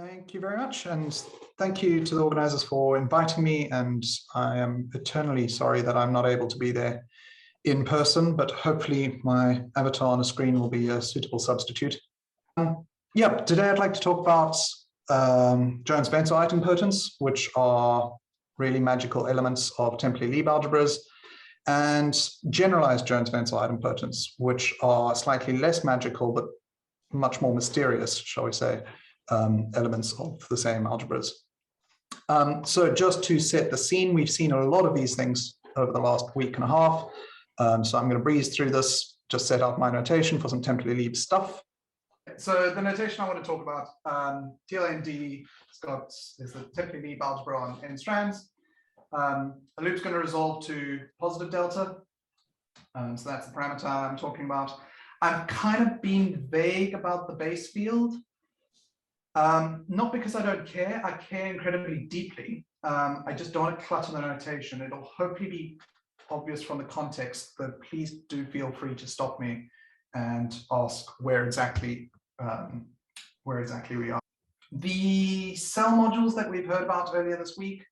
Thank you very much, and thank you to the organizers for inviting me, and I am eternally sorry that I'm not able to be there in person, but hopefully my avatar on the screen will be a suitable substitute. Today I'd like to talk about Jones-Wenzl Idempotents, which are really magical elements of Temperley-Lieb algebras, and generalized Jones-Wenzl Idempotents, which are slightly less magical, but much more mysterious, shall we say, elements of the same algebras. So just to set the scene, we've seen a lot of these things over the last week and a half. So I'm going to breeze through this, just set out my notation for some Temperley-Lieb stuff. So the notation I want to talk about, TLND is the Temperley-Lieb algebra on n strands. A loop's going to resolve to positive delta. So that's the parameter I'm talking about. I've kind of been vague about the base field. Not because I don't care, I care incredibly deeply. I just don't want to clutter the notation. It'll hopefully be obvious from the context, but please do feel free to stop me and ask where exactly we are. The cell modules that we've heard about earlier this week,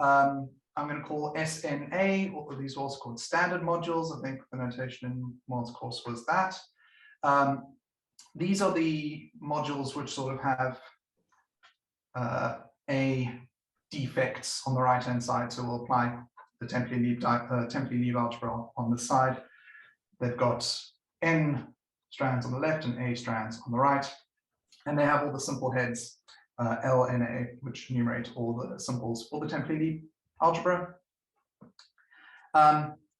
I'm going to call SNA, or these are also called standard modules. I think the notation in Mo's course was that. These are the modules which sort of have A defects on the right-hand side, so we'll apply the Temperley-Lieb algebra on the side. They've got N strands on the left and A strands on the right, and they have all the simple heads, L and A, which enumerate all the symbols for the Temperley-Lieb algebra.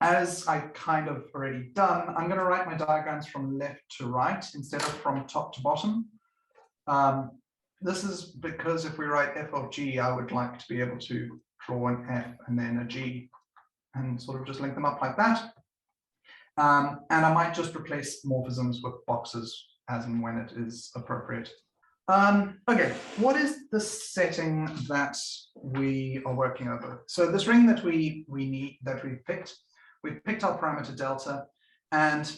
As I kind of already done, I'm going to write my diagrams from left to right instead of from top to bottom. This is because if we write f of g, I would like to be able to draw an f and then a g and sort of just link them up like that. And I might just replace morphisms with boxes as and when it is appropriate. Okay, what is the setting that we are working over? So this ring that we've picked our parameter delta, and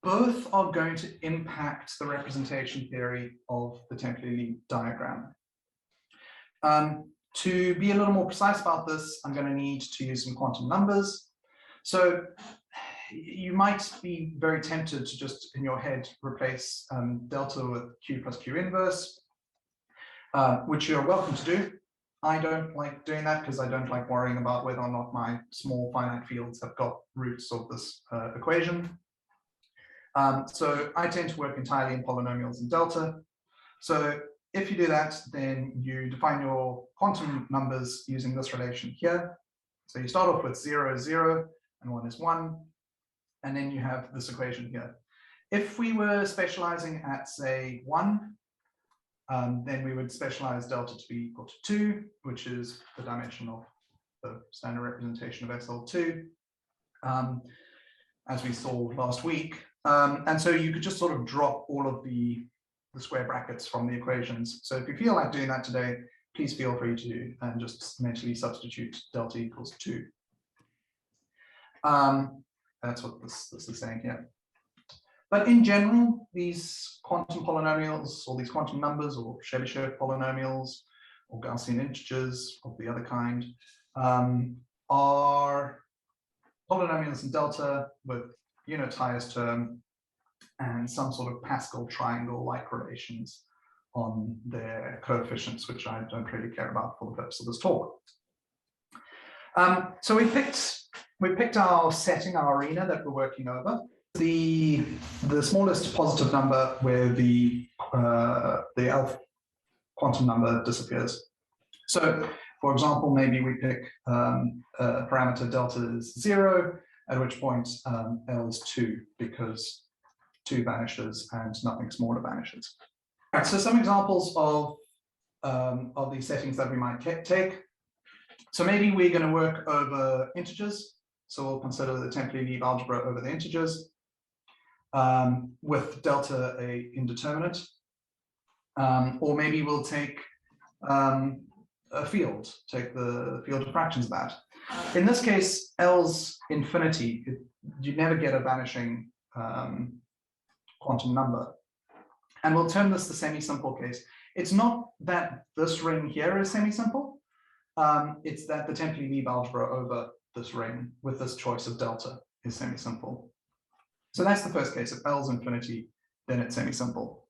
both are going to impact the representation theory of the Temperley-Lieb diagram. To be a little more precise about this, I'm going to need to use some quantum numbers. So you might be very tempted to just in your head replace delta with q plus q inverse, which you're welcome to do. I don't like doing that because I don't like worrying about whether or not my small finite fields have got roots of this equation. So I tend to work entirely in polynomials and delta. So if you do that, then you define your quantum numbers using this relation here. So you start off with 0 is 0 and 1 is 1. And then you have this equation here. If we were specializing at, say, 1, then we would specialize delta to be equal to 2, which is the dimension of the standard representation of SL2, as we saw last week. And so you could just sort of drop all of the square brackets from the equations. So if you feel like doing that today, please feel free to and just mentally substitute delta equals 2. That's what this is saying here. But in general, these quantum polynomials, or these quantum numbers, or Chebyshev polynomials, or Gaussian integers of the other kind, are polynomials in delta with unit highest term and some sort of Pascal triangle-like relations on their coefficients, which I don't really care about for the purpose of this talk. So we picked our setting, our arena that we're working over. The smallest positive number where the alpha quantum number disappears. So, for example, maybe we pick a parameter delta is 0, at which point L is 2 because 2 vanishes and nothing smaller vanishes. All right, so some examples of these settings that we might take. So maybe we're going to work over integers. So we'll consider the Temperley-Lieb algebra over the integers with delta a indeterminate. Or maybe we'll take a field, take the field of fractions of that. In this case, L's infinity, you never get a vanishing quantum number. And we'll term this the semi-simple case. It's not that this ring here is semi-simple. It's that the Temperley-Lieb algebra over this ring with this choice of delta is semi-simple. So that's the first case. If L is infinity, then it's semi-simple.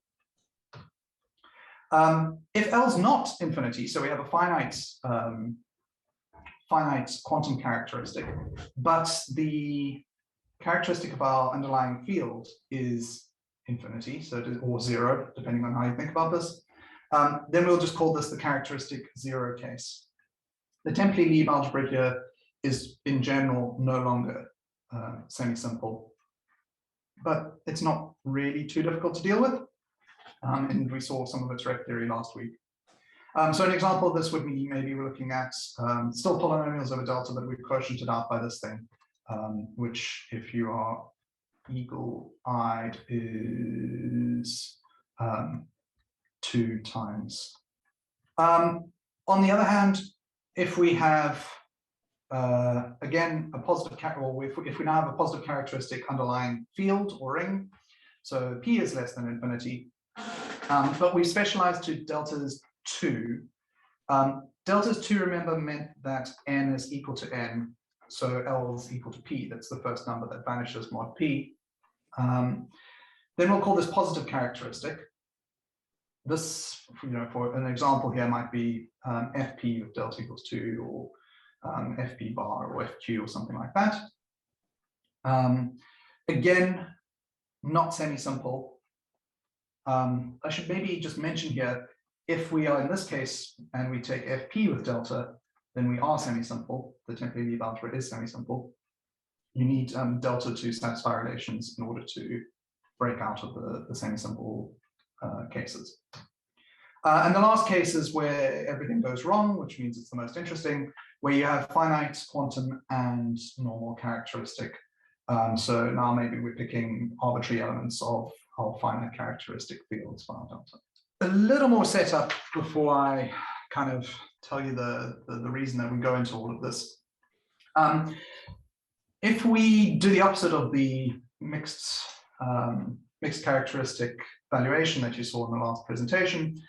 If L is not infinity, so we have a finite quantum characteristic, but the characteristic of our underlying field is infinity, so it is, or zero, depending on how you think about this, then we'll just call this the characteristic zero case. The Temperley-Lieb algebra here is, in general, no longer semi-simple, but it's not really too difficult to deal with, and we saw some of its rep theory last week. So an example of this would be, maybe we're looking at still polynomials over delta, but we've quotiented out by this thing, which, if you are eagle-eyed, is 2 times. On the other hand, if we have again a positive or if we now have a positive characteristic underlying field or ring, so P is less than infinity, but we specialized to deltas 2. Deltas 2, remember, meant that n is equal to n, so L is equal to P. That's the first number that vanishes mod P. Then we'll call this positive characteristic. This, for an example here, might be FP of delta equals 2, or FP bar, or FQ, or something like that. Again, not semi-simple. I should maybe just mention here, if we are in this case and we take FP with delta, then we are semi-simple. The Temperley-Lieb algebra is semi-simple. You need delta to satisfy relations in order to break out of the semi-simple cases. And the last case is where everything goes wrong, which means it's the most interesting, where you have finite quantum and normal characteristic. So now maybe we're picking arbitrary elements of finite characteristic fields for our delta. A little more setup before I kind of tell you the reason that we go into all of this. If we do the opposite of the mixed characteristic valuation that you saw in the last presentation,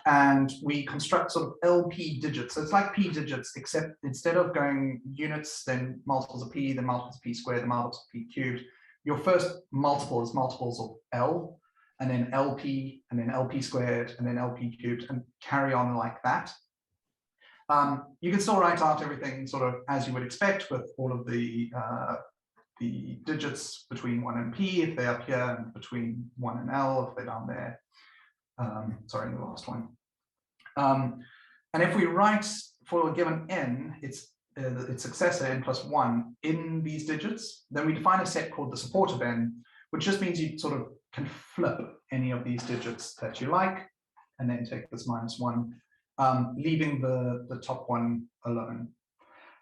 and we construct sort of LP digits, so it's like P digits, except instead of going units, then multiples of P, then multiples of P squared, then multiples of P cubed, your first multiple is multiples of L, and then LP, and then LP squared, and then LP cubed, and carry on like that. You can still write out everything sort of as you would expect, with all of the digits between 1 and P if they're up here, and between 1 and L if they're down there. Sorry, the last one. And if we write for a given n, its successor n plus 1 in these digits, then we define a set called the support of n, which just means you sort of can flip any of these digits that you like, and then take this minus 1, leaving the top one alone.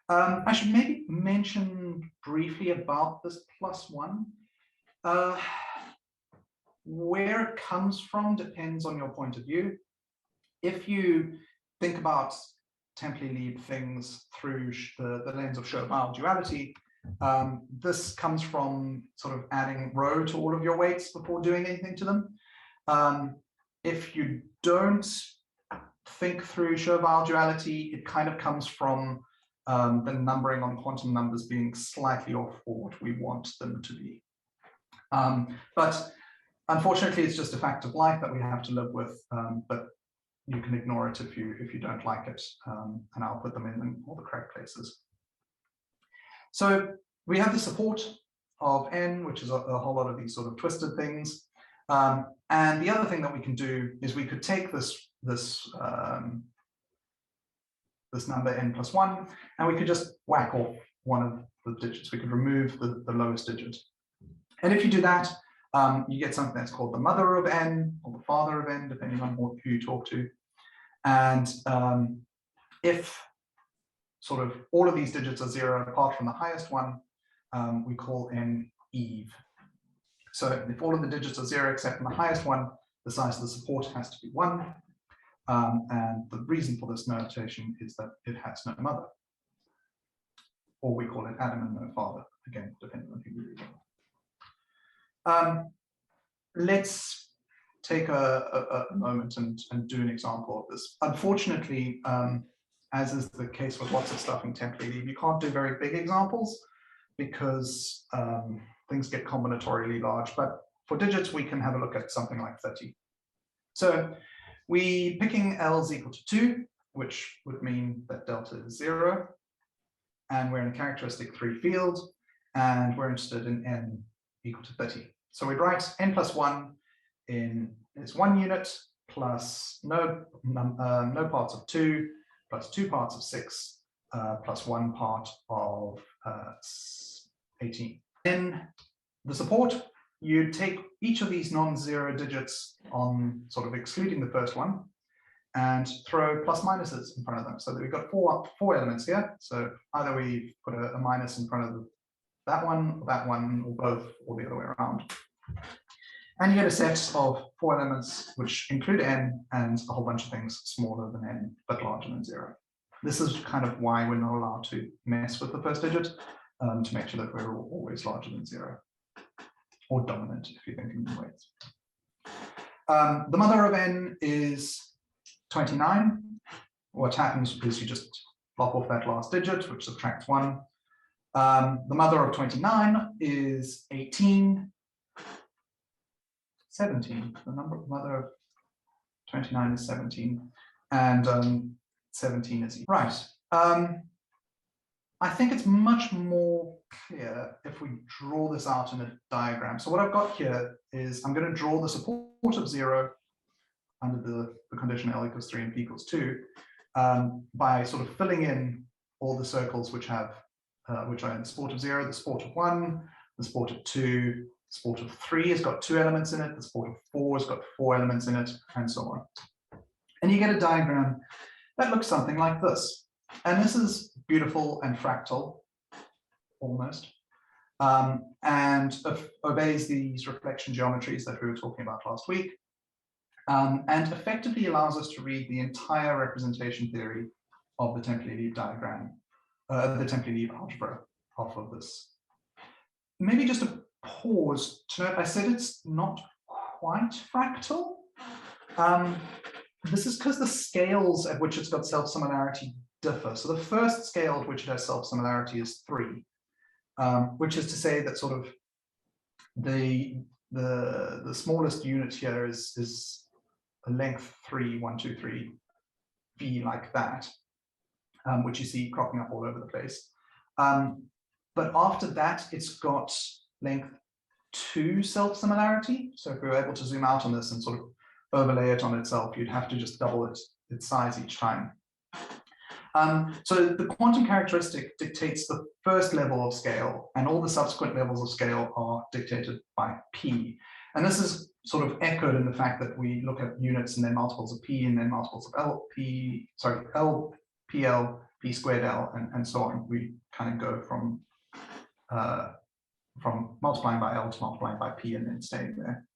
I should maybe mention briefly about this plus 1. Where it comes from depends on your point of view. If you think about Temperley-Lieb things through the lens of Schopenhauer duality, this comes from sort of adding rho to all of your weights before doing anything to them. If you don't think through Schopenhauer duality, it kind of comes from the numbering on quantum numbers being slightly off for what we want them to be. But unfortunately, it's just a fact of life that we have to live with, but you can ignore it if you don't like it, and I'll put them in all the correct places. So we have the support of n, which is a whole lot of these sort of twisted things. And the other thing that we can do is we could take this number n plus 1, and we could just whack off one of the digits. We could remove the lowest digit. And if you do that, you get something that's called the mother of n, or the father of n, depending on who you talk to. And if sort of all of these digits are 0 apart from the highest one, we call n Eve. So if all of the digits are 0 except for the highest one, the size of the support has to be 1. And the reason for this notation is that it has no mother. Or we call it Adam and no father, again, depending on who you read. Let's take a moment and do an example of this. Unfortunately, as is the case with lots of stuff in Temperley-Lieb, you can't do very big examples because things get combinatorially large. But for digits, we can have a look at something like 30. So we picking L is equal to 2, which would mean that delta is 0. And we're in a characteristic 3 field, and we're interested in n equal to 30. So we'd write n plus 1 is 1 unit plus no parts of 2 plus 2 parts of 6 plus 1 part of 18. In the support, you take each of these non-zero digits on sort of excluding the first one and throw plus minuses in front of them, so that we've got four elements here. So either we put a minus in front of that one, or both, or the other way around. And you get a set of 4 elements which include n and a whole bunch of things smaller than n but larger than 0. This is kind of why we're not allowed to mess with the first digit, to make sure that we're always larger than 0, or dominant if you're thinking in weights. The mother of n is 29. What happens is you just lop off that last digit, which subtracts 1. The mother of 29 is 18. 17. The mother of 29 is 17, and 17 is right. I think it's much more clear if we draw this out in a diagram. So what I've got here is I'm going to draw the support of 0 under the condition L equals 3 and P equals 2 by sort of filling in all the circles which have which are in the support of 0, the support of 1, the support of 2, the support of 3 has got 2 elements in it, the support of 4 has got 4 elements in it, and so on. And you get a diagram that looks something like this. And this is beautiful and fractal, almost, and obeys these reflection geometries that we were talking about last week, and effectively allows us to read the entire representation theory of the Temperley-Lieb diagram, the Temperley-Lieb algebra off of this. Maybe just a pause to note, I said it's not quite fractal. This is because the scales at which it's got self-similarity differ. So the first scale at which it has self-similarity is 3, which is to say that sort of the smallest unit here is a length 3, 1, 2, 3, V like that, which you see cropping up all over the place. But after that, it's got length 2 self-similarity. So if we were able to zoom out on this and sort of overlay it on itself, you'd have to just double its size each time. So the quantum characteristic dictates the first level of scale, and all the subsequent levels of scale are dictated by P. And this is sort of echoed in the fact that we look at units and then multiples of P and then multiples of L, PL, P squared L, and so on. We kind of go from multiplying by L to multiplying by P and then staying there.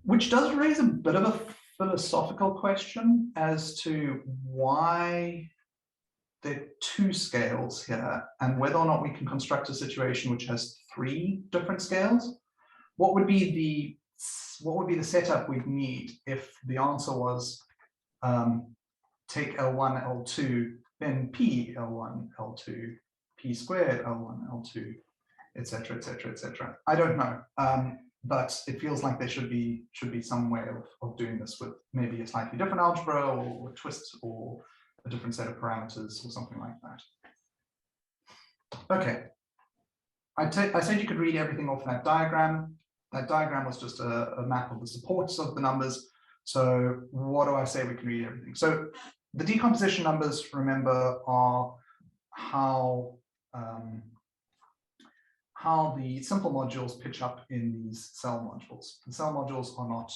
Which does raise a bit of a philosophical question as to why there are 2 scales here, and whether or not we can construct a situation which has 3 different scales. What would be the setup we'd need if the answer was take L1, L2, then P L1, L2, P squared L1, L2, etc., etc., etc. I don't know. But it feels like there should be some way of doing this with maybe a slightly different algebra or twist or a different set of parameters or something like that. Okay, I said you could read everything off that diagram. That diagram was just a map of the supports of the numbers. So what do I say we can read everything? So the decomposition numbers, remember, are how the simple modules pitch up in these cell modules. The cell modules are not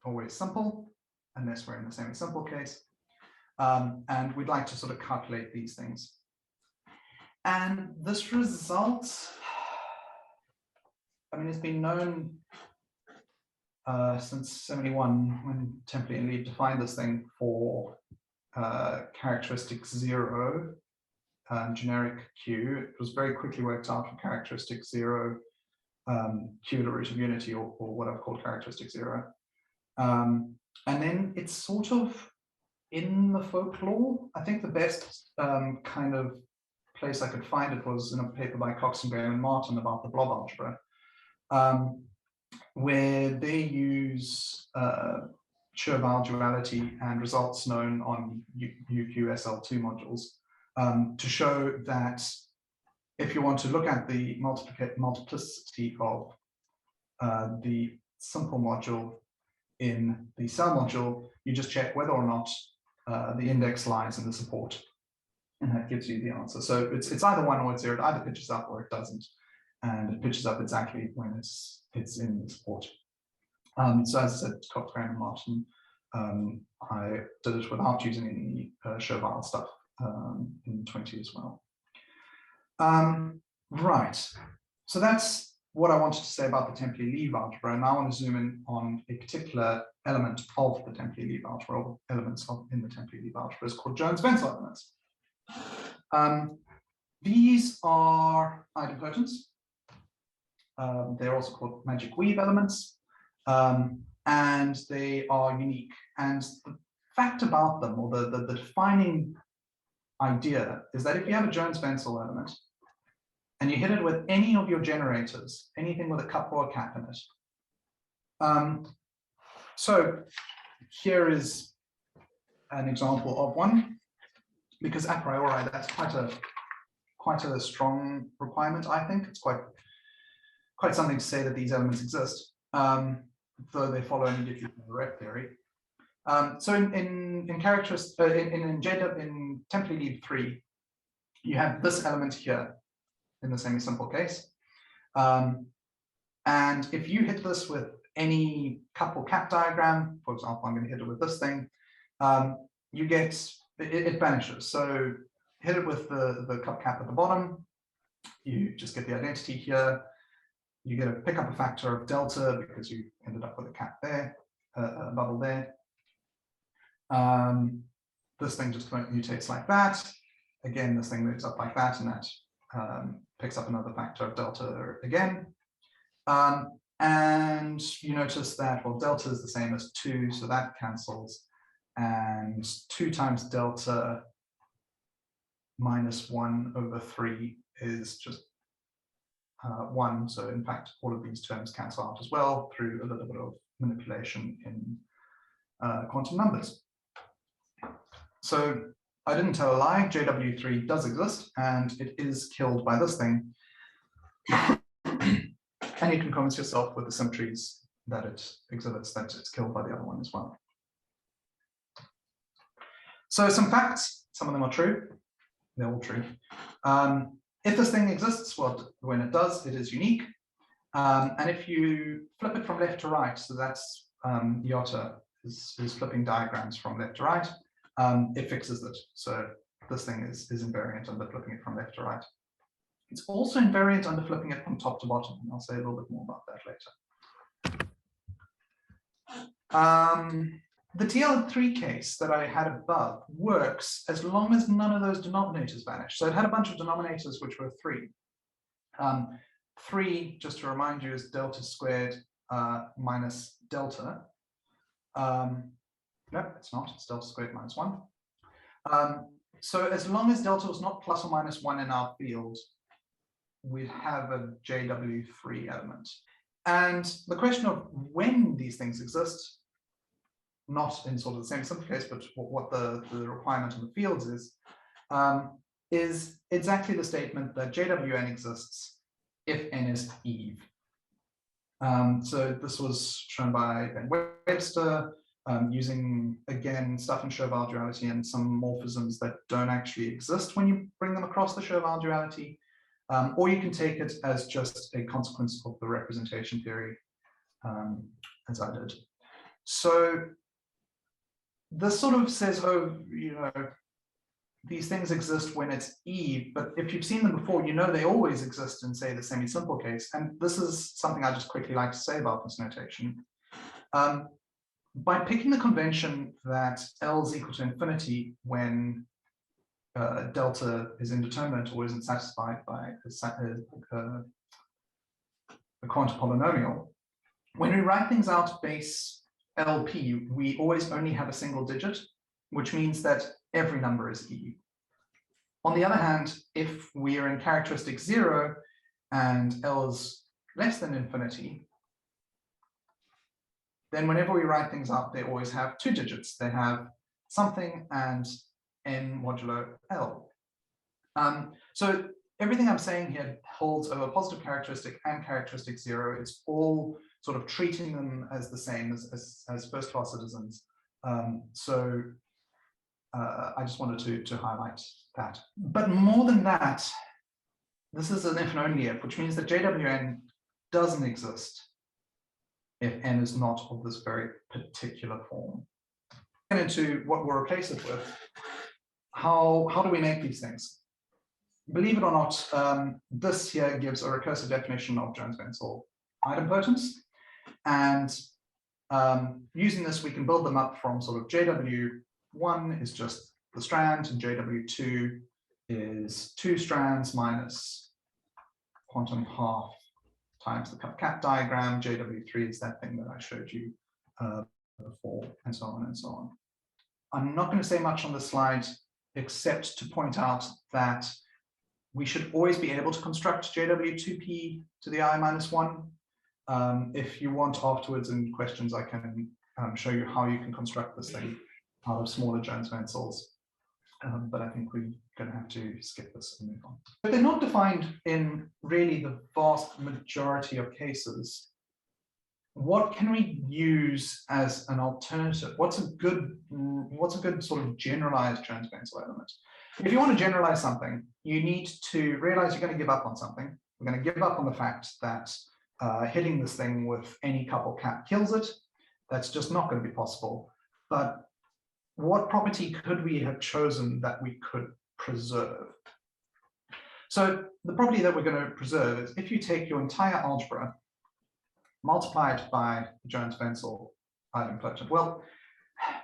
always simple, unless we're in the semi-simple case. And we'd like to sort of calculate these things. And this result, I mean, it's been known since 71, when Temperley-Lieb defined this thing for characteristic 0, generic Q. It was very quickly worked out for characteristic 0, cubital root of unity, or what I've called characteristic 0. And then it's sort of in the folklore. I think the best kind of place I could find it was in a paper by Cox and Graham and Martin about the blob algebra, where they use Juin duality and results known on UQSL2 modules to show that if you want to look at the multiplicity of the simple module in the cell module, you just check whether or not the index lies in the support, and that gives you the answer. So it's either 1 or it's 0. It either pitches up or it doesn't, and it pitches up exactly when it's in the support. So as I said, Cox, Graham, and Martin, I did it without using any Juin stuff in 20 as well. Right, so that's what I wanted to say about the Temperley-Lieb algebra. And now I want to zoom in on a particular element of the Temperley-Lieb algebra, or elements in the Temperley-Lieb algebra. It's called Jones-Wenzl elements. These are idempotents. They're also called magic weave elements, and they are unique. And the fact about them, or the defining idea, is that if you have a Jones-Wenzl element and you hit it with any of your generators, anything with a cup or a cap in it. So here is an example of one, because a priori that's quite a strong requirement. I think it's quite something to say that these elements exist, though they follow immediately from the rep theory. So in Temperley-Lieb 3, you have this element here in the semi-simple case, and if you hit this with any cup or cap diagram, for example, I'm going to hit it with this thing, you get it vanishes. So hit it with the cup cap at the bottom, you just get the identity here. You get to pick up a factor of delta because you ended up with a cap there, a bubble there. This thing just mutates like that. Again, this thing moves up like that, and that picks up another factor of delta again. And you notice that, well, delta is the same as 2, so that cancels. And 2 times delta minus 1 over 3 is just 1. So in fact, all of these terms cancel out as well through a little bit of manipulation in quantum numbers. So I didn't tell a lie, JW3 does exist, and it is killed by this thing. And you can convince yourself with the symmetries that it exhibits that it's killed by the other one as well. So some facts, some of them are true, they're all true. If this thing exists, well, when it does, it is unique. And if you flip it from left to right, so that's Iota is flipping diagrams from left to right, it fixes it. So this thing is invariant under flipping it from left to right. It's also invariant under flipping it from top to bottom, and I'll say a little bit more about that later. The TL3 case that I had above works as long as none of those denominators vanish. So it had a bunch of denominators which were 3. 3, just to remind you, is delta squared minus delta. No, it's not, it's delta squared minus 1. So as long as delta was not plus or minus 1 in our field, we'd have a JW3 element. And the question of when these things exist, not in sort of the same simple case, but what the requirement in the fields is exactly the statement that JWN exists if n is Eve. So this was shown by Ben Webster, using, again, stuff in Juin duality and some morphisms that don't actually exist when you bring them across the Juin duality. Or you can take it as just a consequence of the representation theory, as I did. So this sort of says, oh, you know, these things exist when it's Eve, but if you've seen them before, you know they always exist in, say, the semi-simple case. And this is something I just quickly like to say about this notation. By picking the convention that L is equal to infinity when delta is indeterminate or isn't satisfied by a quantum polynomial, when we write things out base LP, we always only have a single digit, which means that every number is E. On the other hand, if we are in characteristic 0 and L is less than infinity, then whenever we write things out, they always have two digits. They have something and n modulo L. So everything I'm saying here holds over positive characteristic and characteristic 0. It's all sort of treating them as the same as first-class citizens. I just wanted to highlight that. But more than that, this is an if and only if, which means that JWN doesn't exist if n is not of this very particular form. Get into what we'll replace it with. How do we make these things? Believe it or not, this here gives a recursive definition of Jones-Wenzl Idempotents. And using this, we can build them up from sort of JW1 is just the strand, and JW2 is two strands minus quantum half times the cap diagram. JW3 is that thing that I showed you before, and so on and so on. I'm not going to say much on this slide, except to point out that we should always be able to construct JW2P to the I minus 1. If you want afterwards in questions, I can show you how you can construct this thing out of smaller Jones-Wenzls. But I think we're going to have to skip this and move on. But they're not defined in really the vast majority of cases. What can we use as an alternative? What's a good sort of generalized Jones-Wenzl element? If you want to generalize something, you need to realize you're going to give up on something. We're going to give up on the fact that hitting this thing with any couple cap kills it. That's just not going to be possible. But what property could we have chosen that we could preserve? So the property that we're going to preserve is if you take your entire algebra, multiply it by the Jones-Wenzl idempotent. Well,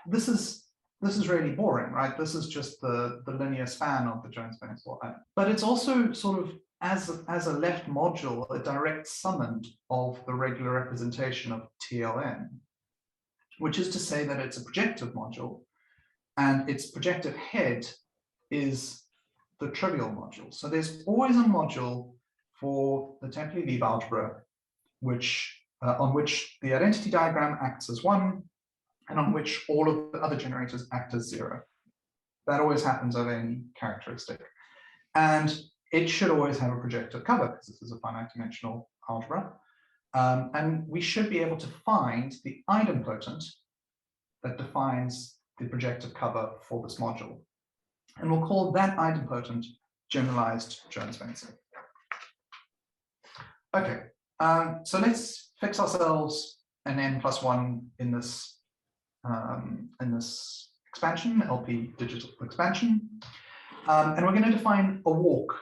this is really boring, right? This is just the linear span of the Jones-Wenzl idempotent. But it's also sort of as a left module, a direct summand of the regular representation of TLN, which is to say that it's a projective module, and its projective head is the trivial module. So there's always a module for the Temperley-Lieb algebra, on which the identity diagram acts as 1, and on which all of the other generators act as 0. That always happens over any characteristic. And it should always have a projective cover, because this is a finite dimensional algebra. And we should be able to find the idempotent that defines the projective cover for this module. And we'll call that idempotent generalized Jones-Wenzl. Okay, so let's fix ourselves an n plus 1 in this expansion, LP digital expansion. And we're going to define a walk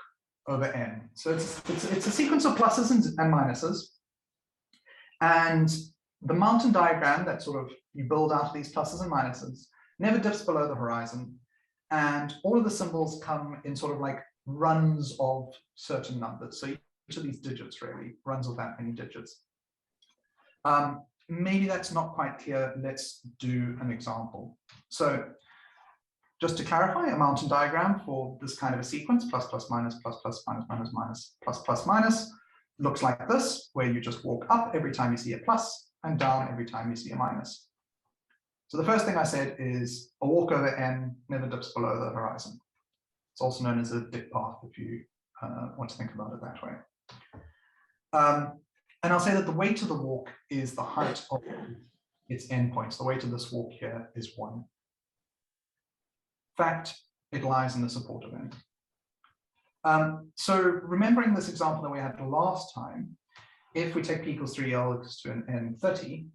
over n. So it's a sequence of pluses and minuses. And the mountain diagram that sort of you build out of these pluses and minuses never dips below the horizon. And all of the symbols come in sort of like runs of certain numbers. So each of these digits really runs of that many digits. Maybe that's not quite clear. Let's do an example. So just to clarify, a mountain diagram for this kind of a sequence, plus, plus, minus, plus, plus, minus, minus, minus, plus, plus, minus, looks like this, where you just walk up every time you see a plus and down every time you see a minus. So the first thing I said is a walk over n never dips below the horizon. It's also known as a dip path if you want to think about it that way. And I'll say that the weight of the walk is the height of its endpoints. The weight of this walk here is 1. In fact, it lies in the supportive end. So remembering this example that we had last time, if we take p equals 3, L equals to an n 30,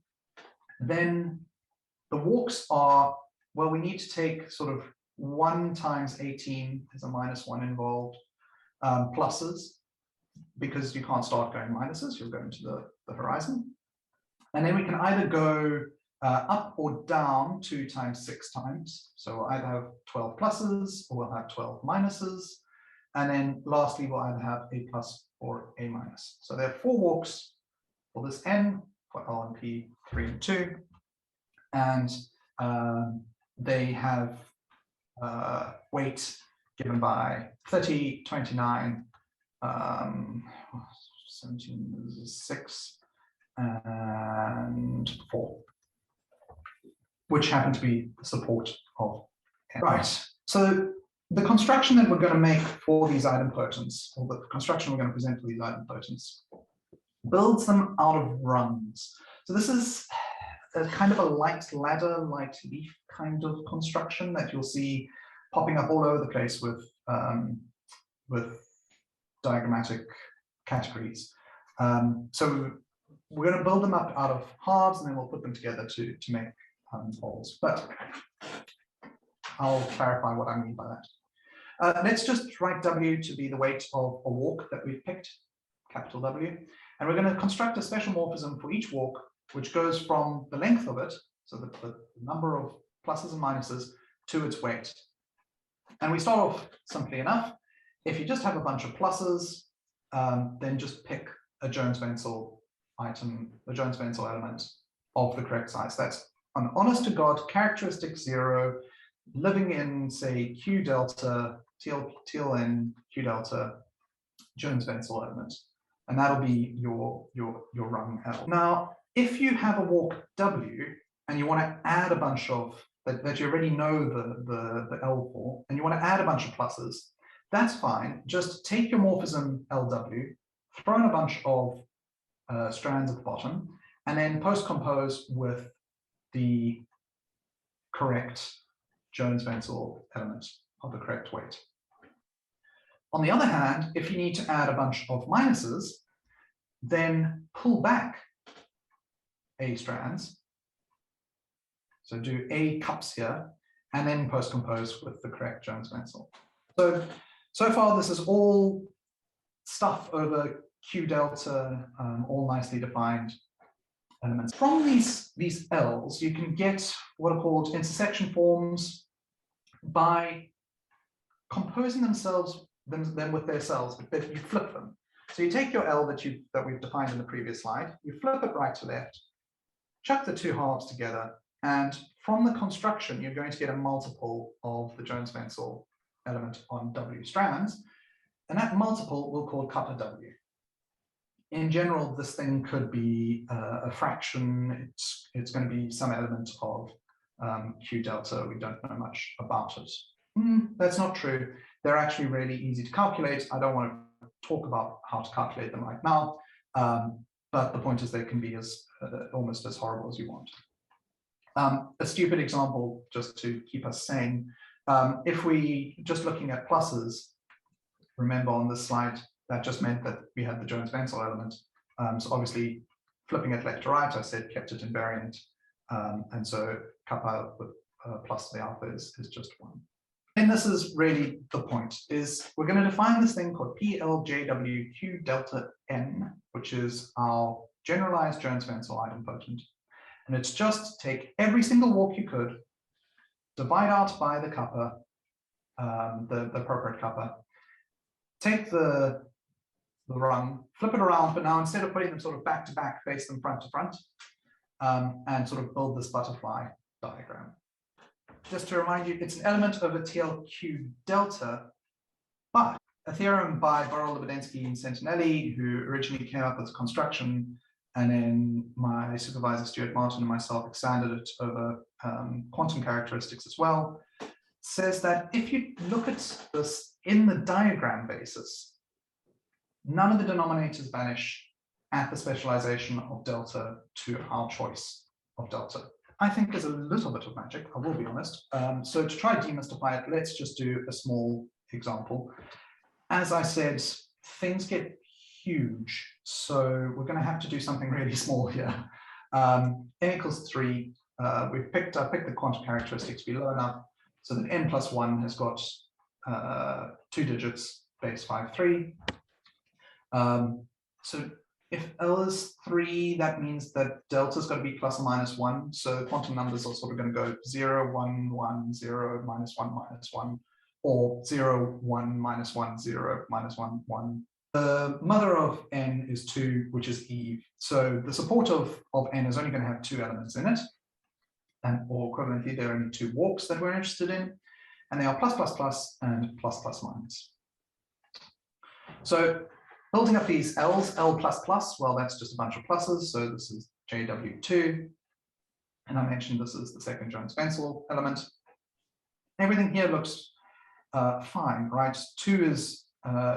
then the walks are, well, we need to take sort of 1 times 18, there's a minus 1 involved, pluses, because you can't start going minuses, you'll go into the horizon. And then we can either go up or down 2 times 6 times. So we'll either have 12 pluses or we'll have 12 minuses. And then lastly, we'll either have a plus or a minus. So there are 4 walks for this n, for L and P 3 and 2, and they have weight given by 30, 29, 17, 6, and 4, which happen to be the support of n. Right. So the construction that we're going to make for these idempotents, or the construction we're going to present for these idempotents, builds them out of rungs. So this is a kind of a light ladder, light leaf kind of construction that you'll see popping up all over the place with diagrammatic categories. So we're going to build them up out of halves, and then we'll put them together to make wholes. But I'll clarify what I mean by that. Let's just write W to be the weight of a walk that we've picked, capital W. And we're going to construct a special morphism for each walk, which goes from the length of it, so the number of pluses and minuses, to its weight. And we start off simply enough. If you just have a bunch of pluses, then just pick a Jones-Wenzl item, the Jones-Wenzl element of the correct size. That's an honest to God characteristic 0 living in, say, Q delta, TLN, Q delta, Jones-Wenzl element. And that'll be your rung L. Now, if you have a walk W and you want to add a bunch of, that you already know the L for, and you want to add a bunch of pluses, that's fine. Just take your morphism LW, throw in a bunch of strands at the bottom, and then post-compose with the correct Jones-Wenzl element of the correct weight. On the other hand, if you need to add a bunch of minuses, then pull back A strands. So do A cups here, and then post-compose with the correct Jones-Wenzl. So far, this is all stuff over Q delta, all nicely defined elements. From these L's, you can get what are called intersection forms by composing them with their cells, but you flip them. So you take your L that we've defined in the previous slide, you flip it right to left, chuck the two halves together, and from the construction, you're going to get a multiple of the Jones-Wenzl element on W strands, and that multiple we'll call kappa W. In general, this thing could be a fraction. It's going to be some element of Q delta. We don't know much about it. That's not true. They're actually really easy to calculate. I don't want to talk about how to calculate them right now, but the point is they can be almost as horrible as you want. A stupid example, just to keep us sane, if we just looking at pluses, remember on this slide, that just meant that we had the Jones-Wenzl element. So obviously, flipping it left to right, I said kept it invariant. And so kappa with plus the alpha is just 1. And this is really the point, is we're going to define this thing called PLJWQ delta N, which is our generalized Jones-Wenzl idempotent. And it's just take every single walk you could, divide out by the kappa, the appropriate kappa, take the rung, flip it around, but now instead of putting them sort of back to back, face them front to front, and sort of build this butterfly diagram. Just to remind you, it's an element of a TLQ delta, but a theorem by Borel-Lebedensky and Sentinelli, who originally came up with the construction, and then my supervisor, Stuart Martin, and myself expanded it over quantum characteristics as well, says that if you look at this in the diagram basis, none of the denominators vanish at the specialization of delta to our choice of delta. I think there's a little bit of magic, I will be honest. So to try to demystify it, let's just do a small example. As I said, things get huge, so we're going to have to do something really small here. N equals 3. I picked the quantum characteristics be low enough so that n plus 1 has got 2 digits, base 5, 3. So if L is 3, that means that delta's got to be plus or minus 1. So quantum numbers are sort of going to go 0, 1, 1, 0, minus 1, minus 1, or 0, 1, minus 1, 0, minus 1, 1, The mother of n is 2, which is Eve. So the support of n is only going to have 2 elements in it. And or equivalently, there are only 2 walks that we're interested in. And they are plus plus plus and plus plus minus. So building up these L's, L plus plus, well, that's just a bunch of pluses. So this is JW2. And I mentioned this is the second Jones-Wenzl element. Everything here looks fine, right? 2 is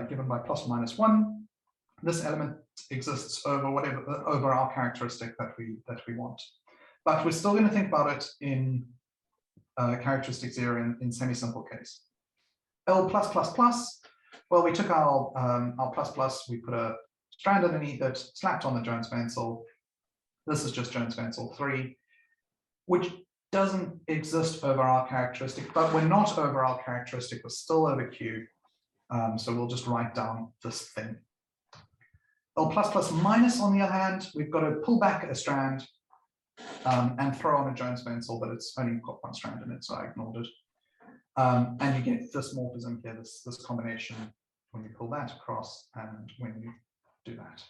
given by plus or minus 1. This element exists over over our characteristic that we want. But we're still going to think about it in characteristic 0 in semi-simple case. L plus plus plus. Well, we took our plus plus, we put a strand underneath it, slapped on the Jones-Wenzl. This is just Jones-Wenzl 3, which doesn't exist over our characteristic, but we're not over our characteristic, we're still over Q. So we'll just write down this thing. L plus plus minus, on the other hand, we've got to pull back a strand and throw on a Jones-Wenzl, but it's only got 1 strand in it, so I ignored it. And you get this morphism here, this combination, when you pull that across and when you do that.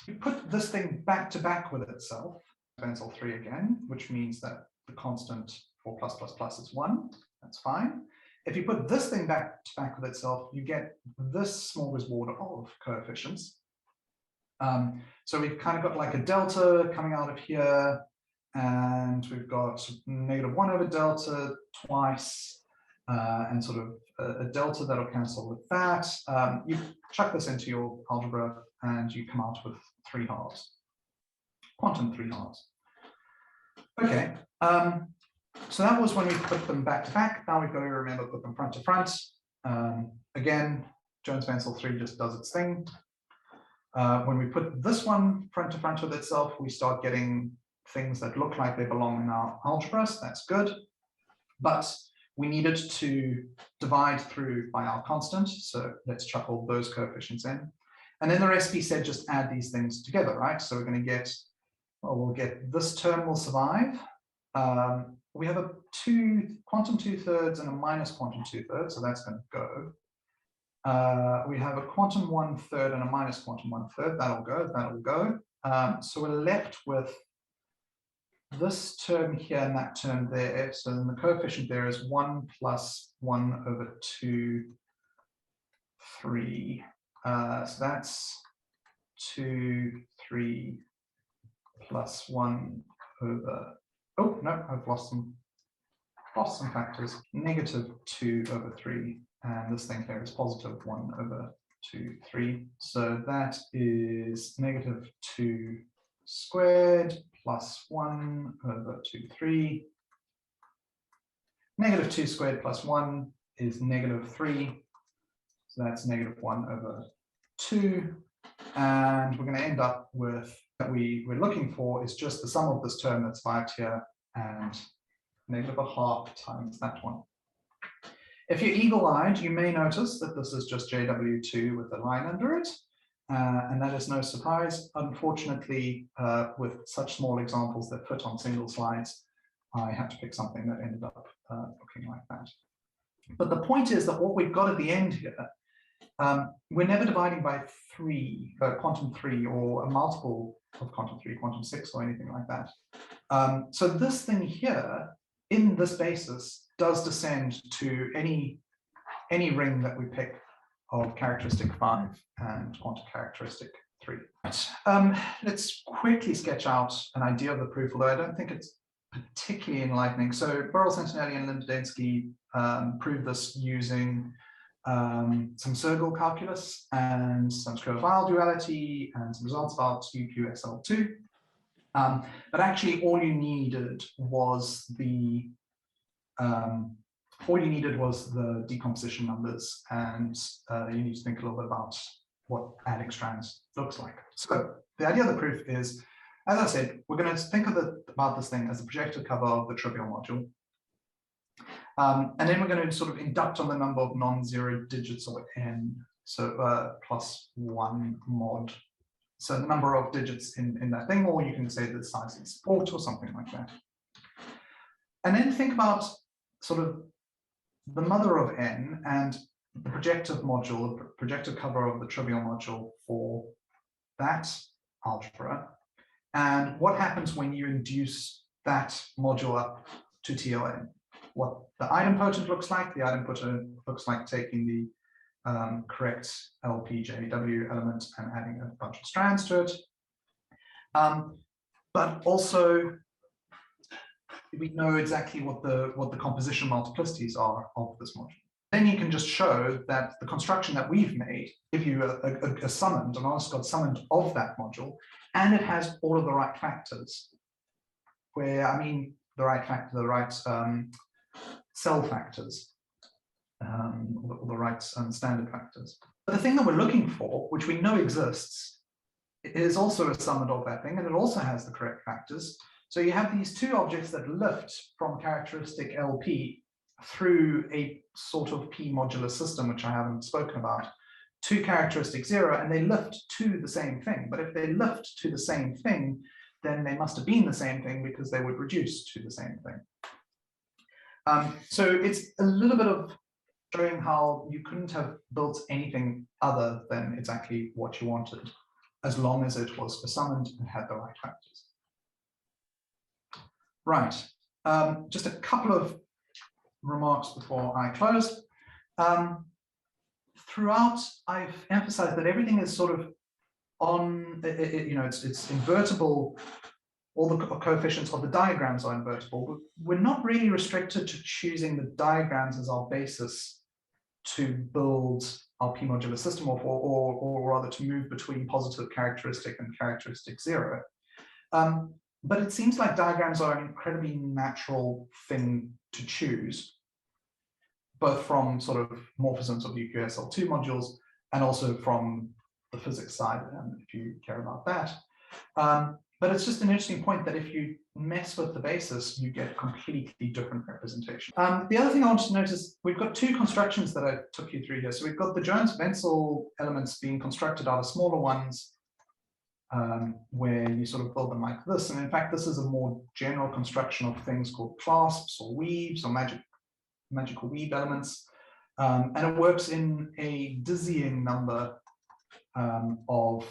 You put this thing back to back with itself, Wenzl 3 again, which means that the constant for plus plus plus is 1. That's fine. If you put this thing back to back with itself, you get this smorgasbord of coefficients. So we've kind of got like a delta coming out of here, and we've got -1 over delta twice, and sort of a delta that'll cancel with that. You chuck this into your algebra, and you come out with 3 halves, quantum 3 halves. Okay, so that was when we put them back to back. Now we've got to remember put them front to front. Again, Jones-Wenzl 3 just does its thing. When we put this one front to front with itself, we start getting things that look like they belong in our algebras. That's good. But we needed to divide through by our constant. So let's chuck all those coefficients in. And then the recipe said just add these things together, right? So we're going to get, well, we'll get this term will survive. We have a quantum 2/3 and a minus quantum 2/3, so that's going to go. We have a quantum 1/3 and a minus quantum 1/3. That'll go. So we're left with this term here and that term there. So then the coefficient there is 1 plus 1 over 2, 3. So that's 2, 3 plus 1 over. Oh no, I've lost some factors. -2 over 3. And this thing here is +1 over 2, 3. So that is -2 squared plus 1 over 2, 3. -2 squared plus 1 is -3. So that's -1 over 2. And we're going to end up with that we're looking for is just the sum of this term that's survived here and -1/2 times that one. If you're eagle-eyed, you may notice that this is just JW2 with a line under it, and that is no surprise. Unfortunately, with such small examples that fit on single slides, I had to pick something that ended up looking like that. But the point is that what we've got at the end here, we're never dividing by 3, quantum 3, or a multiple of quantum 3, quantum 6, or anything like that. So this thing here, in this basis, does descend to any ring that we pick of characteristic 5 and quantum characteristic 3. Let's quickly sketch out an idea of the proof, although I don't think it's particularly enlightening. So Burrell, Santinelli, and Lindensky proved this using some circle calculus and some square-file duality and some results about UQSL2. But actually, all you needed was the decomposition numbers, and you need to think a little bit about what adding strands looks like. So the idea of the proof is, as I said, we're going to think about this thing as a projected cover of the trivial module. And then we're going to sort of induct on the number of non-zero digits, or n, so +1 mod. So the number of digits in that thing, or you can say the size of the support or something like that. And then think about sort of the mother of n, and the projective module, the projective cover of the trivial module for that algebra, and what happens when you induce that module up to TLN. What the idempotent looks like. The idempotent looks like taking the correct LPJW element and adding a bunch of strands to it. But also, we know exactly what the composition multiplicities are of this module. Then you can just show that the construction that we've made give you a summoned, an honest God summoned of that module, and it has all of the right factors. Where I mean the right factor, the right cell factors, or the right standard factors. But the thing that we're looking for, which we know exists, is also a summoned of that thing, and it also has the correct factors. So you have these two objects that lift from characteristic LP through a sort of P modular system, which I haven't spoken about, to characteristic 0, and they lift to the same thing. But if they lift to the same thing, then they must have been the same thing because they would reduce to the same thing. So it's a little bit of showing how you couldn't have built anything other than exactly what you wanted, as long as it was summoned and had the right factors. Right, just a couple of remarks before I close. Throughout, I've emphasized that everything is sort of on, it's invertible. All the coefficients of the diagrams are invertible, but we're not really restricted to choosing the diagrams as our basis to build our P modular system or rather to move between positive characteristic and characteristic 0. But it seems like diagrams are an incredibly natural thing to choose, both from sort of morphisms of UQSL2 modules and also from the physics side, if you care about that. But it's just an interesting point that if you mess with the basis, you get completely different representation. The other thing I wanted to note is we've got two constructions that I took you through here. So we've got the Jones-Wenzl elements being constructed out of smaller ones, where you sort of build them like this. And in fact, this is a more general construction of things called clasps or weaves or magical weave elements. And it works in a dizzying number of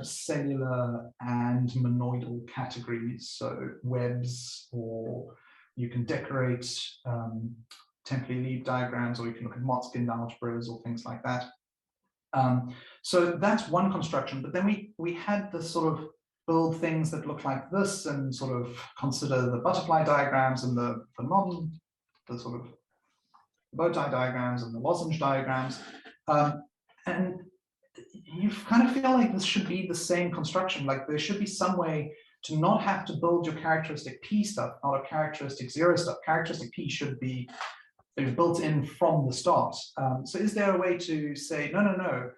cellular and monoidal categories, so webs, or you can decorate Temperley-Lieb diagrams, or you can look at Motzkin algebras or things like that. So that's one construction, but then we had this sort of build things that look like this and sort of consider the butterfly diagrams and the sort of bow tie diagrams and the lozenge diagrams, and you kind of feel like this should be the same construction. Like there should be some way to not have to build your characteristic P stuff out of characteristic 0 stuff. Characteristic P should be built in from the start. So is there a way to say, no,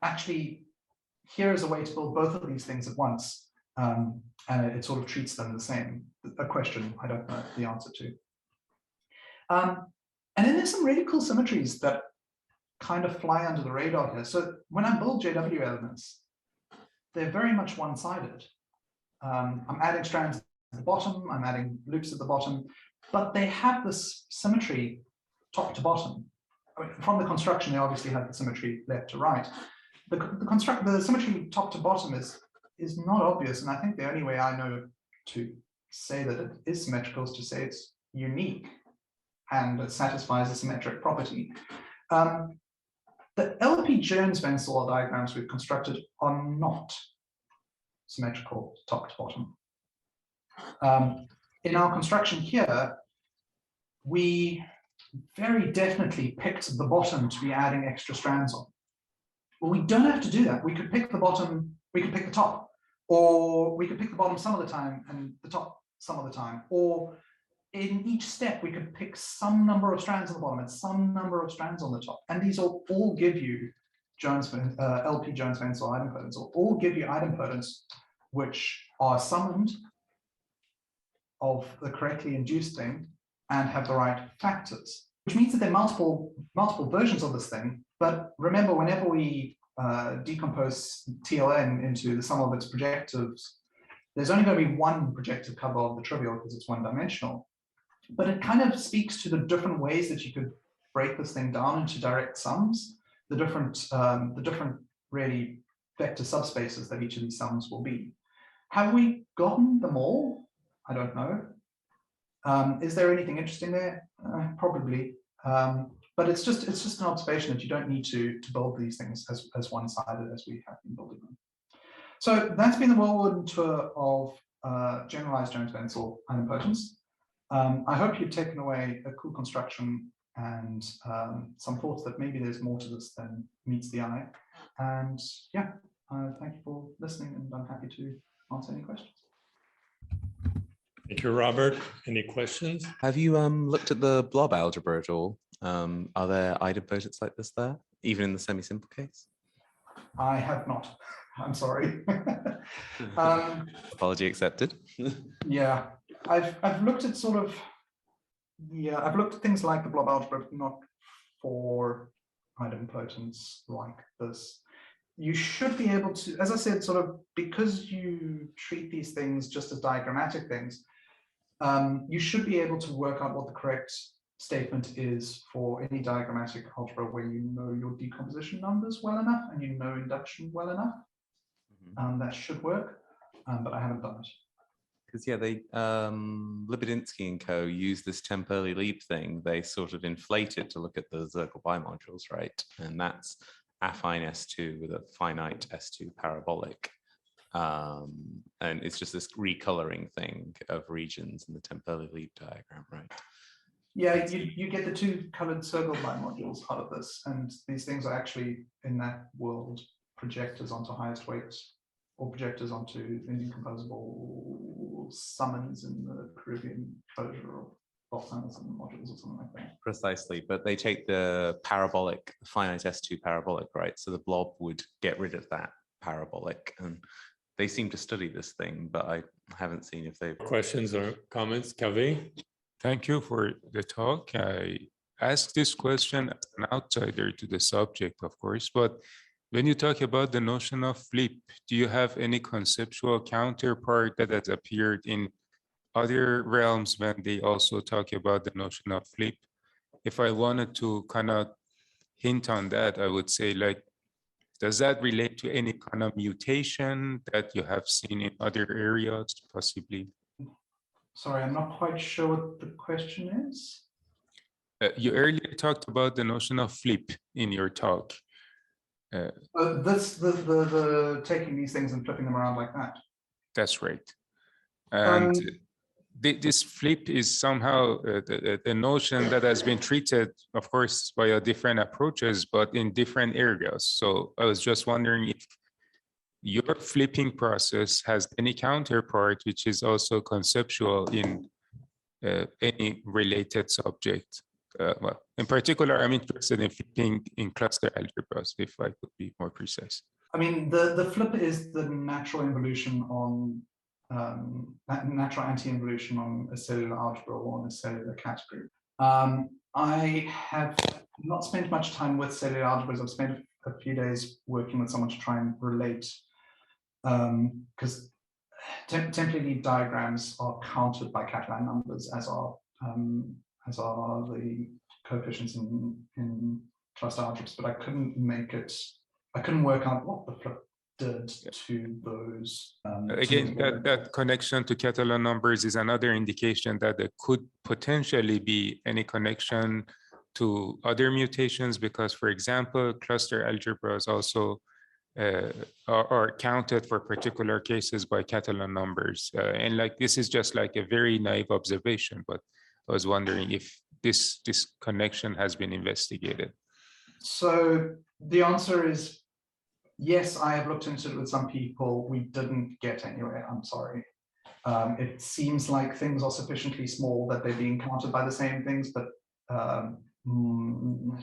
actually, here is a way to build both of these things at once, and it sort of treats them the same? A question I don't know the answer to. And then there's some really cool symmetries that kind of fly under the radar here. So when I build JW elements, they're very much one-sided. I'm adding strands at the bottom, I'm adding loops at the bottom, but they have this symmetry top to bottom. I mean, from the construction, they obviously have the symmetry left to right. The symmetry top to bottom is not obvious, and I think the only way I know to say that it is symmetrical is to say it's unique and it satisfies a symmetric property. The LP Jones-Wenzl diagrams we've constructed are not symmetrical top to bottom. In our construction here, we very definitely picked the bottom to be adding extra strands on. Well, we don't have to do that. We could pick the bottom, we could pick the top, or we could pick the bottom some of the time and the top some of the time, or in each step, we could pick some number of strands on the bottom and some number of strands on the top. And these will all give you LP Jones-Wenzl idempotents, or all give you idempotents which are summoned of the correctly induced thing and have the right factors, which means that there are multiple versions of this thing. But remember, whenever we decompose TLN into the sum of its projectives, there's only going to be one projective cover of the trivial because it's one-dimensional. But it kind of speaks to the different ways that you could break this thing down into direct sums, the different really vector subspaces that each of these sums will be. Have we gotten them all? I don't know. Is there anything interesting there? Probably. But it's just an observation that you don't need to build these things as one-sided as we have been building them. So that's been the whirlwind tour of generalized Jones-Wenzl idempotents. I hope you've taken away a cool construction and some thoughts that maybe there's more to this than meets the eye. And yeah, thank you for listening, and I'm happy to answer any questions. Thank you, Robert. Any questions? Have you looked at the blob algebra at all? Are there idempotents like this there, even in the semi-simple case? I have not. I'm sorry. Apology accepted. Yeah, I've looked at sort of, yeah, I've looked at things like the blob algebra, but not for idempotents like this. You should be able to, as I said, sort of, because you treat these things just as diagrammatic things, you should be able to work out what the correct statement is for any diagrammatic algebra where you know your decomposition numbers well enough and you know induction well enough. That should work, but I haven't done it. Because yeah, they Libodinsky and co. use this Temperley-Lieb thing. They sort of inflate it to look at the Zirkel bimodules, right? And that's affine S2 with a finite S2 parabolic. And it's just this recoloring thing of regions in the Temperley-Lieb diagram, right? Yeah, you get the two colored circle bimodules out of this, and these things are actually, in that world, projectors onto highest weights, or projectors onto indecomposable summons in the Caribbean closure of volcanoes and modules or something like that. Precisely, but they take the parabolic, finite S2 parabolic, right? So the blob would get rid of that parabolic, and they seem to study this thing, but I haven't seen if they've... Questions or comments, Kaveh? Thank you for the talk. I asked this question as an outsider to the subject, of course, but when you talk about the notion of flip, do you have any conceptual counterpart that has appeared in other realms when they also talk about the notion of flip? If I wanted to kind of hint on that, I would say, like, does that relate to any kind of mutation that you have seen in other areas, possibly? Sorry, I'm not quite sure what the question is. You earlier talked about the notion of flip in your talk. The taking these things and flipping them around like that. That's right. And this flip is somehow the notion that has been treated, of course, via different approaches, but in different areas. So I was just wondering if your flipping process has any counterpart, which is also conceptual in any related subject. Well, in particular, I'm interested in flipping in cluster algebras, if I could be more precise. I mean, the flip is the natural involution on natural anti-involution on a cellular algebra or on a cellular category. I have not spent much time with cellular algebras. I've spent a few days working with someone to try and relate, because Temperley-Lieb diagrams are counted by Catalan numbers, as are the coefficients in cluster algebras, but I couldn't work out what the flip did to those. Again, that connection to Catalan numbers is another indication that there could potentially be any connection to other mutations, because, for example, cluster algebras also are counted for particular cases by Catalan numbers. And like, this is just like a very naive observation, but I was wondering if this connection has been investigated. So the answer is yes, I have looked into it with some people. We didn't get anywhere, I'm sorry. It seems like things are sufficiently small that they're being counted by the same things, but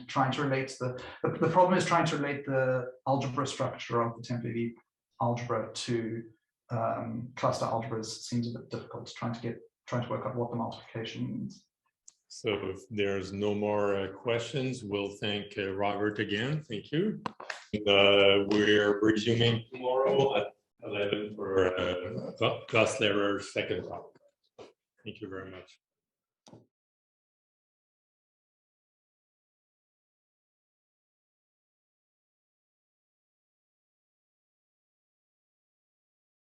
trying to relate the problem is trying to relate the algebra structure of the Temperley-Lieb algebra to cluster algebras seems a bit difficult, trying to work out what the multiplication means. So if there's no more questions, we'll thank Robert again. Thank you. We're resuming tomorrow at 11 for class level second talk. Thank you very much.